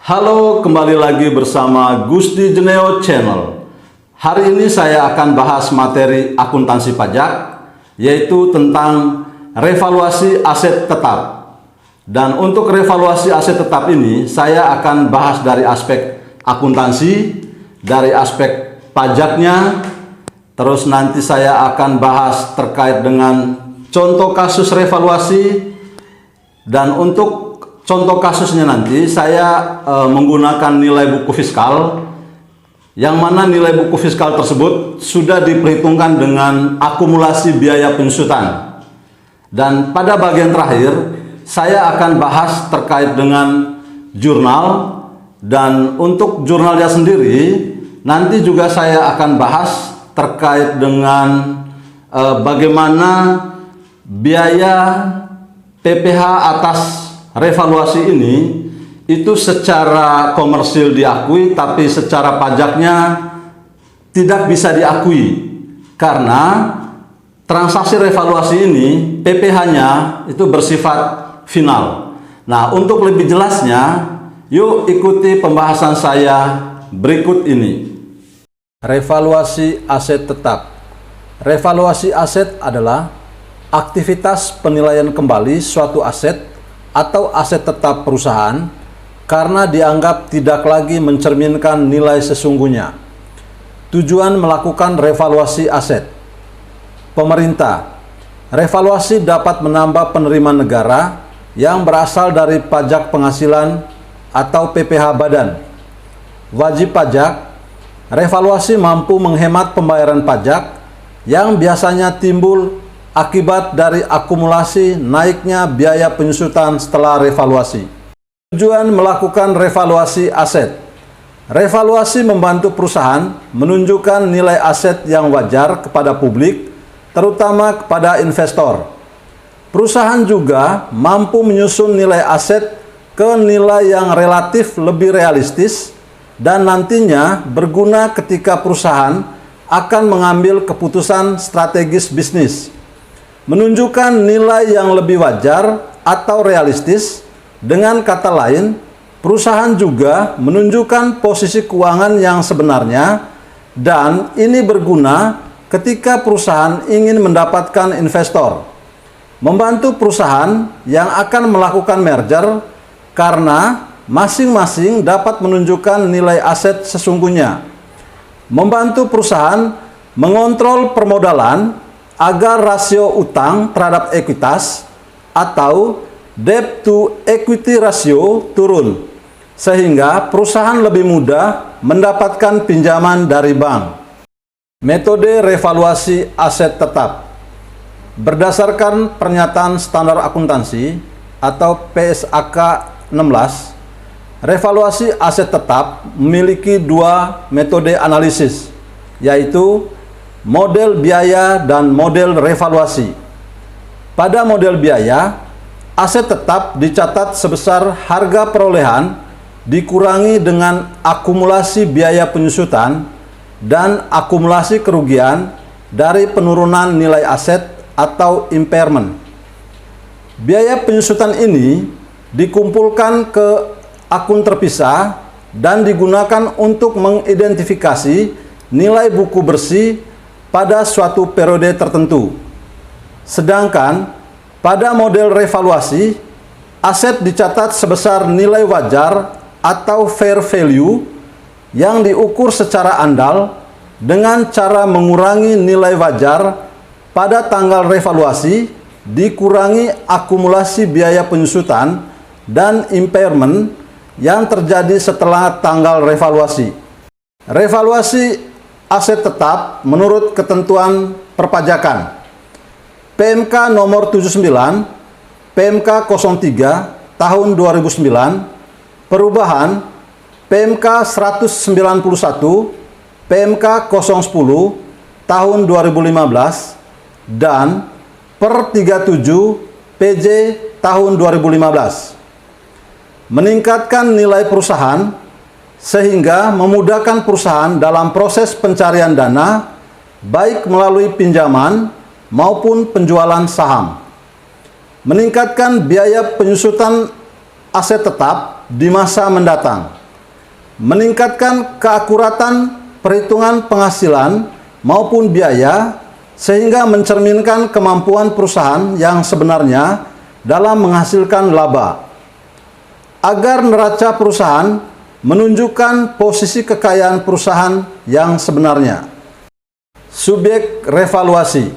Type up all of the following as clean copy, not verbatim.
Halo, kembali lagi bersama Gusti Jeneo Channel. Hari ini saya akan bahas materi akuntansi pajak, yaitu tentang revaluasi aset tetap. Dan untuk revaluasi aset tetap ini, saya akan bahas dari aspek akuntansi, dari aspek pajaknya, terus nanti saya akan bahas terkait dengan contoh kasus revaluasi, dan untuk contoh kasusnya nanti saya menggunakan nilai buku fiskal, yang mana nilai buku fiskal tersebut sudah diperhitungkan dengan akumulasi biaya penyusutan. Dan pada bagian terakhir saya akan bahas terkait dengan jurnal, dan untuk jurnalnya sendiri nanti juga saya akan bahas terkait dengan bagaimana biaya PPh atas revaluasi ini itu secara komersil diakui, tapi secara pajaknya tidak bisa diakui, karena transaksi revaluasi ini PPh-nya itu bersifat final. Nah, untuk lebih jelasnya, yuk ikuti pembahasan saya berikut ini. Revaluasi aset tetap. Revaluasi aset adalah aktivitas penilaian kembali suatu aset atau aset tetap perusahaan karena dianggap tidak lagi mencerminkan nilai sesungguhnya. Tujuan melakukan revaluasi aset. Pemerintah. Revaluasi dapat menambah penerimaan negara yang berasal dari pajak penghasilan atau PPh badan. Wajib pajak. Revaluasi mampu menghemat pembayaran pajak yang biasanya timbul akibat dari akumulasi naiknya biaya penyusutan setelah revaluasi. Tujuan melakukan revaluasi aset. Revaluasi membantu perusahaan menunjukkan nilai aset yang wajar kepada publik, terutama kepada investor. Perusahaan juga mampu menyusun nilai aset ke nilai yang relatif lebih realistis dan nantinya berguna ketika perusahaan akan mengambil keputusan strategis bisnis. Menunjukkan nilai yang lebih wajar atau realistis. Dengan kata lain, perusahaan juga menunjukkan posisi keuangan yang sebenarnya, dan ini berguna ketika perusahaan ingin mendapatkan investor. Membantu perusahaan yang akan melakukan merger karena masing-masing dapat menunjukkan nilai aset sesungguhnya. Membantu perusahaan mengontrol permodalan agar rasio utang terhadap ekuitas atau debt to equity ratio turun, sehingga perusahaan lebih mudah mendapatkan pinjaman dari bank. Metode revaluasi aset tetap. Berdasarkan pernyataan standar akuntansi atau PSAK 16, revaluasi aset tetap memiliki dua metode analisis, yaitu model biaya dan model revaluasi. Pada model biaya, aset tetap dicatat sebesar harga perolehan dikurangi dengan akumulasi biaya penyusutan dan akumulasi kerugian dari penurunan nilai aset atau impairment. Biaya penyusutan ini dikumpulkan ke akun terpisah dan digunakan untuk mengidentifikasi nilai buku bersih pada suatu periode tertentu. Sedangkan pada model revaluasi, aset dicatat sebesar nilai wajar atau fair value yang diukur secara andal dengan cara mengurangi nilai wajar pada tanggal revaluasi dikurangi akumulasi biaya penyusutan dan impairment yang terjadi setelah tanggal revaluasi. Revaluasi aset tetap menurut ketentuan perpajakan. PMK nomor 79, PMK 03 tahun 2009, perubahan PMK 191, PMK 010 tahun 2015, dan per 37 PJ tahun 2015. Meningkatkan nilai perusahaan sehingga memudahkan perusahaan dalam proses pencarian dana, baik melalui pinjaman maupun penjualan saham. Meningkatkan biaya penyusutan aset tetap di masa mendatang. meningkatkan keakuratan perhitungan penghasilan maupun biaya sehingga mencerminkan kemampuan perusahaan yang sebenarnya dalam menghasilkan laba. Agar neraca perusahaan menunjukkan posisi kekayaan perusahaan yang sebenarnya. Subjek revaluasi.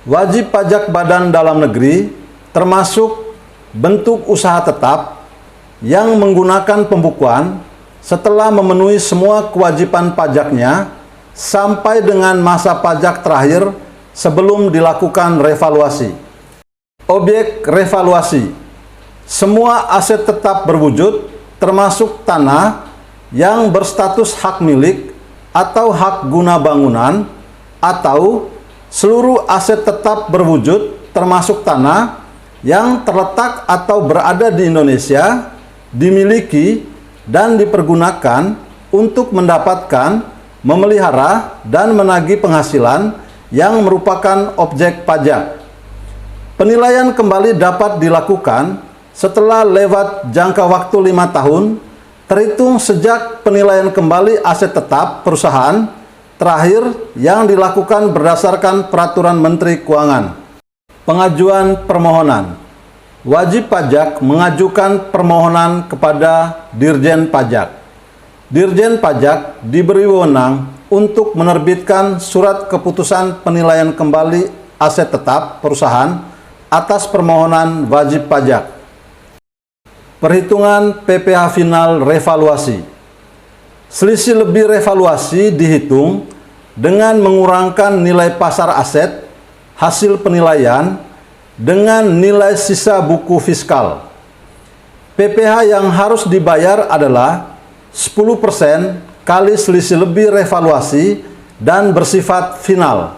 Wajib pajak badan dalam negeri termasuk bentuk usaha tetap yang menggunakan pembukuan setelah memenuhi semua kewajiban pajaknya sampai dengan masa pajak terakhir sebelum dilakukan revaluasi. Objek revaluasi. Semua aset tetap berwujud termasuk tanah yang berstatus hak milik atau hak guna bangunan, atau seluruh aset tetap berwujud termasuk tanah yang terletak atau berada di Indonesia, dimiliki dan dipergunakan untuk mendapatkan, memelihara, dan menagih penghasilan yang merupakan objek pajak. Penilaian kembali dapat dilakukan setelah lewat jangka waktu 5 tahun, terhitung sejak penilaian kembali aset tetap perusahaan terakhir yang dilakukan berdasarkan Peraturan Menteri Keuangan. Pengajuan permohonan. Wajib pajak mengajukan permohonan kepada Dirjen Pajak. Dirjen Pajak diberi wewenang untuk menerbitkan surat keputusan penilaian kembali aset tetap perusahaan atas permohonan wajib pajak. Perhitungan PPh final revaluasi. Selisih lebih revaluasi dihitung dengan mengurangkan nilai pasar aset hasil penilaian dengan nilai sisa buku fiskal. PPh yang harus dibayar adalah 10% kali selisih lebih revaluasi dan bersifat final.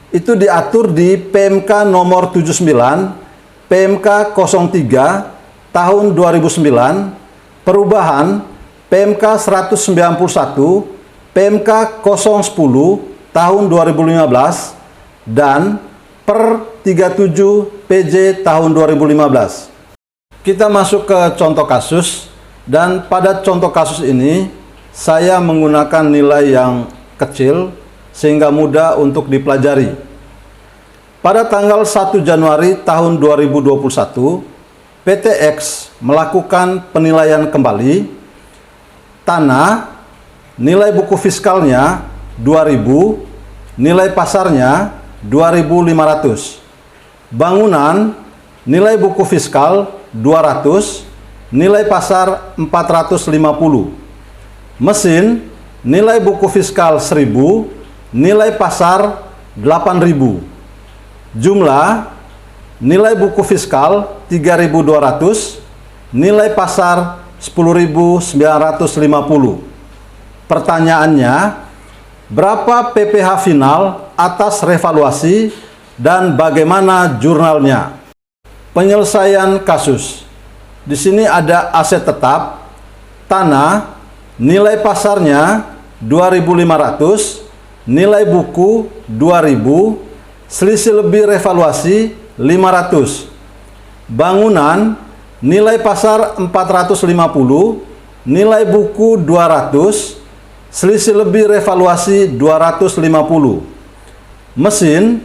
Itu diatur di PMK nomor 79, PMK 03 tahun 2009, perubahan PMK 191, PMK 010 tahun 2015, dan per 37 PJ tahun 2015. Kita masuk ke contoh kasus, dan pada contoh kasus ini saya menggunakan nilai yang kecil sehingga mudah untuk dipelajari. Pada tanggal 1 Januari tahun 2021, PT X melakukan penilaian kembali tanah, nilai buku fiskalnya 2.000, nilai pasarnya 2.500. Bangunan, nilai buku fiskal 200, nilai pasar 450. Mesin, nilai buku fiskal 1.000, nilai pasar 8.000. Jumlah, nilai buku fiskal 3.200, nilai pasar 10.950. Pertanyaannya, berapa PPh final atas revaluasi dan bagaimana jurnalnya? Penyelesaian kasus. Di sini ada aset tetap, tanah, nilai pasarnya 2.500, nilai buku 2.000, selisih lebih revaluasi 500. Bangunan, nilai pasar 450, nilai buku 200, selisih lebih revaluasi 250. Mesin,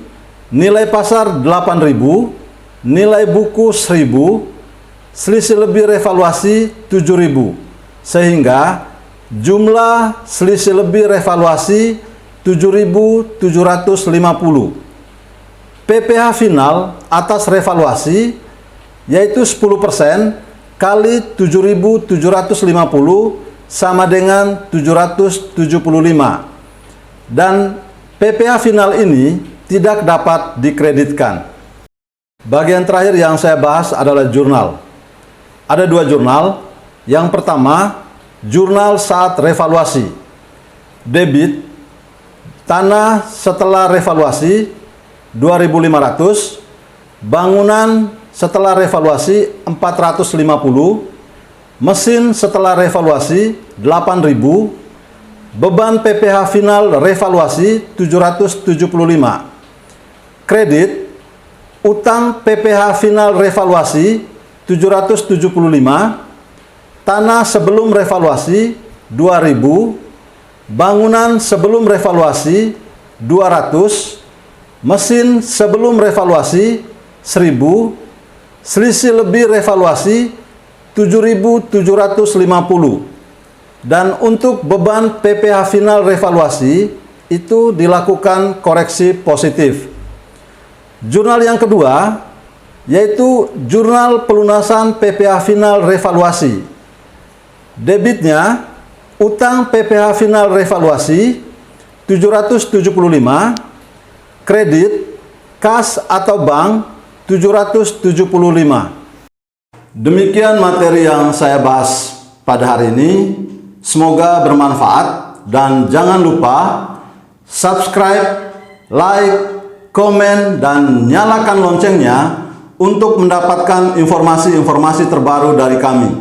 nilai pasar 8.000, nilai buku 1.000, selisih lebih revaluasi 7.000. Sehingga jumlah selisih lebih revaluasi 7.750. PPh final atas revaluasi yaitu 10% kali 7.750 sama dengan 775. Dan PPh final ini tidak dapat dikreditkan. Bagian terakhir yang saya bahas adalah jurnal. Ada 2 jurnal. Yang pertama, jurnal saat revaluasi. Debit, tanah setelah revaluasi 2.500, bangunan setelah revaluasi 450, mesin setelah revaluasi 8.000, beban PPh final revaluasi 775. Kredit, utang PPh final revaluasi 775, tanah sebelum revaluasi 2.000, bangunan sebelum revaluasi 200, mesin sebelum revaluasi 1.000, selisih lebih revaluasi 7.750. Dan untuk beban PPh final revaluasi itu dilakukan koreksi positif. Jurnal yang kedua yaitu jurnal pelunasan PPh final revaluasi. Debitnya utang PPh final revaluasi 775, kredit kas atau bank 775. Demikian materi yang saya bahas pada hari ini. Semoga bermanfaat dan jangan lupa subscribe, like, komen, dan nyalakan loncengnya untuk mendapatkan informasi-informasi terbaru dari kami.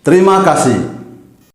Terima kasih.